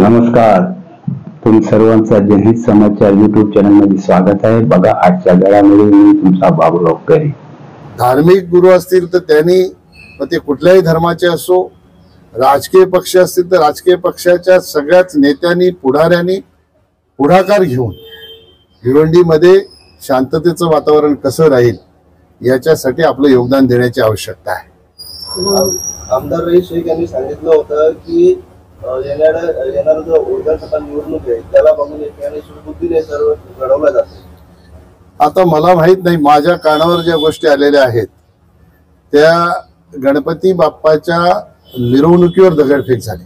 नमस्कार, तुम सर्वांचा जनहित समाचार YouTube चॅनलमध्ये स्वागत आहे। बघा आजच्या घडामोडी मी तुमचा बाबूराव करे। धार्मिक गुरु असतील तर त्यांनी ते कुठल्याही धर्माचे असो, राजकीय पक्ष असतील तर राजकीय पक्षाच्या सगळ्याच नेत्यांनी पुढाऱ्यांनी पुढाकार घेऊन भिवंडीमध्ये शांततेचं वातावरण कसं राहील याच्यासाठी आपलं योगदान देण्याची आवश्यकता आहे। आमदार रईस शेख यांनी सांगितलं होतं की येणारा जो विधानसभा निवडणूक आहे त्याला बघून सुबुद्धीने सर्व घडवलं जातं। आता मला माहित नाही, माझ्या कानावर ज्या गोष्टी आलेल्या आहेत त्या गणपती बाप्पाच्या मिरवणुकीवर दगडफेक झाली।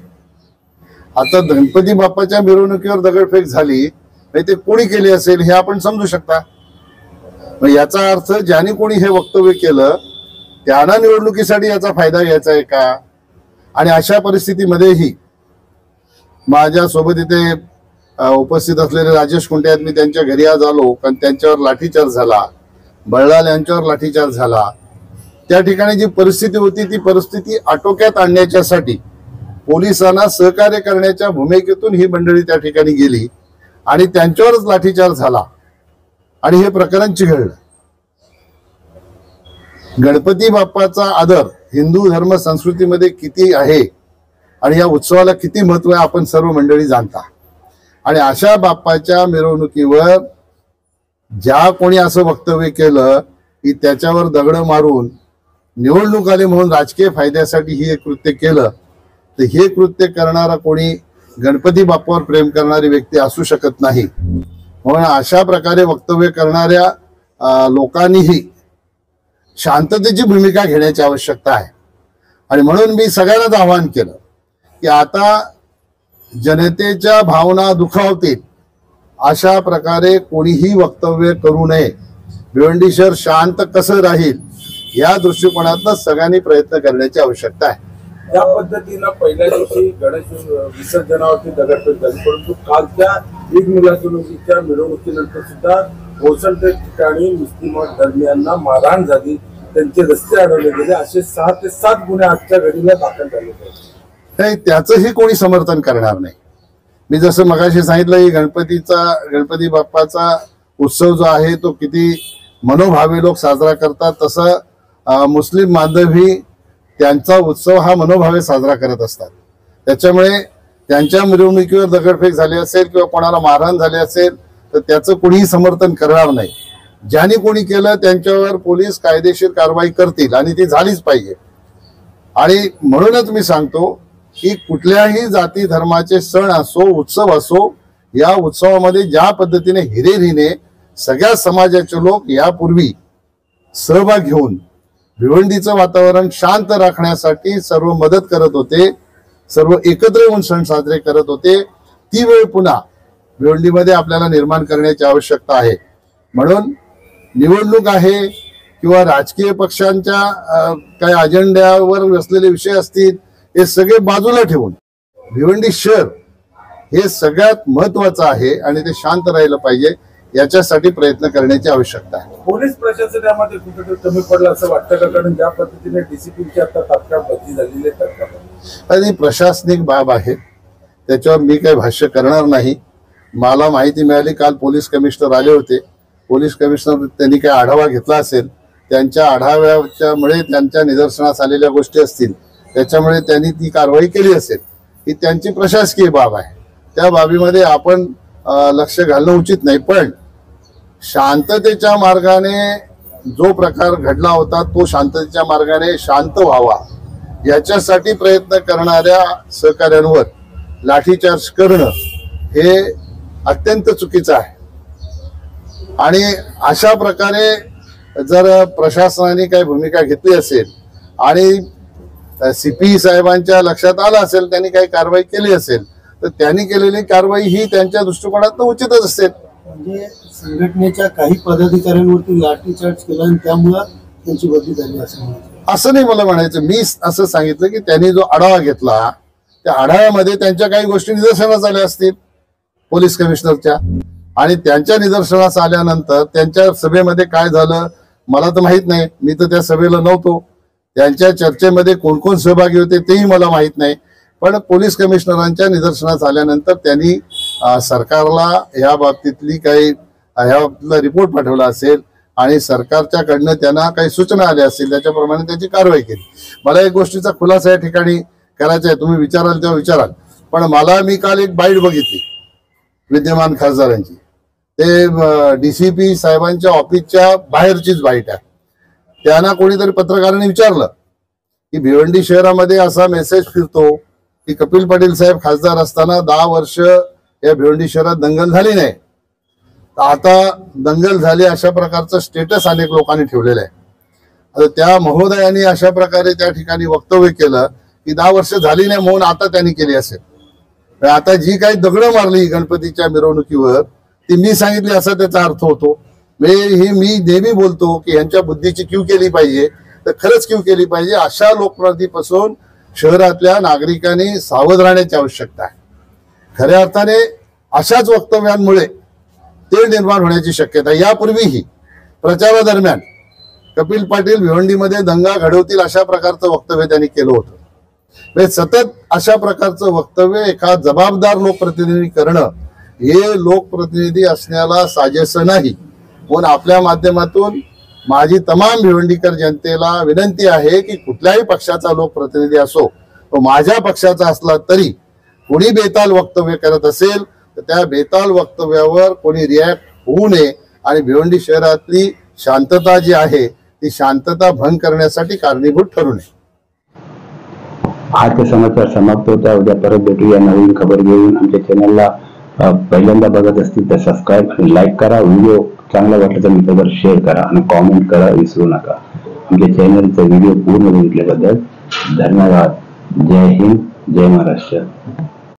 आता गणपती बाप्पाच्या मिरवणुकीवर दगडफेक झाली ते कोणी केली असेल हे आपण समजू शकता। मग याचा अर्थ ज्याने कोणी हे वक्तव्य केलं त्यांना निवडणुकीसाठी याचा फायदा घ्यायचा आहे का? आणि अशा परिस्थितीमध्येही माझ्या सोबत इथे उपस्थित असलेले राजेश कुंटे आहेत, मी त्यांच्या घरी आज आलो कारण त्यांच्यावर लाठीचार्ज झाला, बळलाल यांच्यावर लाठीचार्ज झाला। त्या ठिकाणी जी परिस्थिती होती ती परिस्थिती आटोक्यात आणण्यासाठी पोलिसांना सहकार्य करण्याच्या भूमिकेतून ही मंडळी त्या ठिकाणी गेली आणि त्यांच्यावरच लाठीचार्ज झाला आणि हे प्रकरण चिघळलं। गणपती बाप्पाचा आदर हिंदू धर्म संस्कृतीमध्ये किती आहे आणि या उत्सवाला किती महत्व आहे आपण सर्व मंडळी जाणता। आणि अशा बाप्पाच्या मिरवणुकीवर ज्या कोणी असं वक्तव्य केलं की त्याच्यावर दगड मारून निवडणूक आली म्हणून राजकीय फायद्यासाठी हे कृत्य केलं, तर हे कृत्य करणारा कोणी गणपती बाप्पावर प्रेम करणारी व्यक्ती असू शकत नाही। म्हणून अशा प्रकारे वक्तव्य करणाऱ्या लोकांनीही शांततेची भूमिका घेण्याची आवश्यकता आहे। आणि म्हणून मी सगळ्यांनाच आवाहन केलं की आता जनतेच्या भावना दुखावतील अशा प्रकारे कोणीही वक्तव्य करू नये। भिवंडी शहर शांत कसं राहील या दृष्टिकोनातून सगळ्यांनी प्रयत्न करण्याची आवश्यकता आहे। या पद्धतीनं पहिल्या दिवशी गणेश विसर्जनावरती दगडफेक झाली, परंतु कालच्या ईद मिलादुन्नबीच्या मिरवणुकीनंतर सुद्धा कोसळत्या ठिकाणी मुस्लिम धर्मियांना मारहाण झाली, त्यांचे रस्ते अडवले गेले, असे 6 ते 7 गुन्हे आजच्या घडीला दाखल झाले नाही, त्याचंही कोणी समर्थन करणार नाही। मी जसं मगाशी सांगितलं की गणपती बाप्पाचा उत्सव जो आहे तो किती मनोभावे लोक साजरा करतात, तसं मुस्लिम बांधवही त्यांचा उत्सव हा मनोभावे साजरा करत असतात। त्याच्यामुळे त्यांच्या मिरवणुकीवर दगडफेक झाली असेल किंवा कोणाला मारहाण झाली असेल तर त्याचं कोणीही समर्थन करणार नाही। ज्यांनी कोणी केलं त्यांच्यावर पोलीस कायदेशीर कारवाई करतील आणि ती झालीच पाहिजे। आणि म्हणूनच मी सांगतो की कुठल्याही जाती धर्माचे सण असो उत्सव असो, या उत्सवामध्ये ज्या पद्धतीने हिरेरीने सगळ्या समाजाचे लोक यापूर्वी सहभाग घेऊन भिवंडीचं वातावरण शांत राखण्यासाठी सर्व मदत करत होते, सर्व एकत्र येऊन सण साजरे करत होते, ती वेळ पुन्हा भिवंडीमध्ये आपल्याला निर्माण करण्याची आवश्यकता आहे। म्हणून निवडणूक आहे किंवा राजकीय पक्षांच्या काही अजेंड्यावर बसलेले विषय असतील हे सगळे बाजूला ठेवून भिवंडी शहर हे सगळ्यात महत्वाचं आहे आणि ते शांत राहिलं पाहिजे, याच्यासाठी प्रयत्न करण्याची आवश्यकता आहे। पोलीस प्रशासनामध्ये कुठेतरी कमी पडलं असं वाटतं का? कारण ज्या पद्धतीने डीसीपीची आता तात्काळ बदली झालेली आहे, ही प्रशासनिक बाब आहे, त्याच्यावर मी काही भाष्य करणार नाही। मला माहिती मिळाली काल पोलीस कमिशनर आले होते, पोलीस कमिशनर त्यांनी काही आढावा घेतला असेल, त्यांच्या आढाव्याच्यामुळे त्यांच्या निदर्शनास आलेल्या गोष्टी असतील त्याच्यामुळे त्यांनी ती कारवाई केली असेल, ही त्यांची प्रशासकीय बाब आहे। त्या बाबीमध्ये आपण लक्ष घालणं उचित नाही, पण शांततेच्या मार्गाने जो प्रकार घडला होता तो शांततेच्या मार्गाने शांत व्हावा याच्यासाठी प्रयत्न करणाऱ्या सहकाऱ्यांवर लाठीचार्ज करणं हे अत्यंत चुकीचं आहे। आणि अशा प्रकारे जर प्रशासनाने काही भूमिका घेतली असेल आणि सीपी साहेबांच्या लक्षात आलं असेल, त्यांनी काही कारवाई केली असेल, तर त्यांनी केलेली कारवाई ही त्यांच्या दृष्टिकोनातून उचितच असेल। म्हणजे संघटनेच्या काही पदाधिकाऱ्यांवरती लाठीचार्ज केला आणि त्यामुळे त्यांची बदली झाली असं नाही मला म्हणायचं। मी असं सांगितलं की त्यांनी जो आढावा घेतला त्या आढाव्यामध्ये त्यांच्या काही गोष्टी निदर्शनास आल्या असतील पोलीस कमिशनरच्या, आणि त्यांच्या निदर्शनास आल्यानंतर त्यांच्या सभेमध्ये काय झालं मला तर माहित नाही, मी तर त्या सभेला नव्हतो। त्यांच्या चर्चेमध्ये कोण कोण सहभागी होते तेही मला माहित नाही। पण पोलीस कमिशनरांच्या निदर्शनास आल्यानंतर त्यांनी सरकारला या बाबतीतली काही ह्या बाबतीतला रिपोर्ट पाठवला असेल आणि सरकारच्याकडनं त्यांना काही सूचना आल्या असतील, त्याच्याप्रमाणे त्याची कारवाई केली. मला एक गोष्टीचा खुलासा या ठिकाणी करायचा आहे, तुम्ही विचाराल तेव्हा विचाराल, पण मी काल एक बाईट बघितली विद्यमान खासदारांची. ते डीसीपी साहेबांच्या ऑफिसच्या बाहेरचीच बाईट आहे. त्यांना कोणीतरी पत्रकारांनी विचारलं की भिवंडी शहरामध्ये असा मेसेज फिरतो की कपिल पाटील साहेब खासदार असताना 10 वर्ष या भिवंडी शहरात दंगल झाली नाही, आता दंगल झाली अशा प्रकारचं स्टेटस अनेक लोकांनी ठेवलेलं आहे. आता त्या महोदयांनी अशा प्रकारे त्या ठिकाणी वक्तव्य केलं की 10 वर्ष झाली नाही म्हणून आता त्यांनी केली असेल. आता जी काही दगडं मारली गणपतीच्या मिरवणुकीवर ती मी सांगितली असा त्याचा अर्थ होतो. मी नेहमी बोलतो की यांच्या बुद्धीची क्यू केली पाहिजे, तर खरंच क्यू केली पाहिजे. अशा लोकप्रतिनिधीपासून शहरातल्या नागरिकांनी सावध राहण्याची आवश्यकता आहे. खऱ्या अर्थाने अशाच वक्तव्यांमुळे तेढ निर्माण होण्याची शक्यता. यापूर्वीही प्रचारादरम्यान कपिल पाटील भिवंडीमध्ये दंगा घडवतील अशा प्रकारचं वक्तव्य त्यांनी केलं होतं. म्हणजे सतत अशा प्रकारचं वक्तव्य एका जबाबदार लोकप्रतिनिधी करणं हे लोकप्रतिनिधी असण्याला साजेसं नाही. म्हणून आपल्या माध्यमातून माझी तमाम भिवंडीकर जनतेला विनंती आहे की कुठल्याही पक्षाचा लोकप्रतिनिधी असो, तो माझ्या पक्षाचा असला तरी कोणी बेताल वक्तव्य करत असेल तर त्या बेताल वक्तव्यावर कोणी रिॲक्ट होऊ नये आणि भिवंडी शहरातली शांतता जी आहे ती शांतता भंग करण्यासाठी कारणीभूत ठरू नये. आजचे समाचार समाप्त होता. उद्या परत भेटू या नवीन खबर घेऊन. आमच्या चॅनलला पहिल्यांदा बघत असतील तर सबस्क्राईब आणि लाईक करा. व्हिडिओ चांगला वाटला तर मित्रांवर शेअर करा आणि कॉमेंट करा विसरू नका. आमच्या चॅनलचा व्हिडिओ पूर्ण बघितल्याबद्दल धन्यवाद. जय हिंद, जय महाराष्ट्र.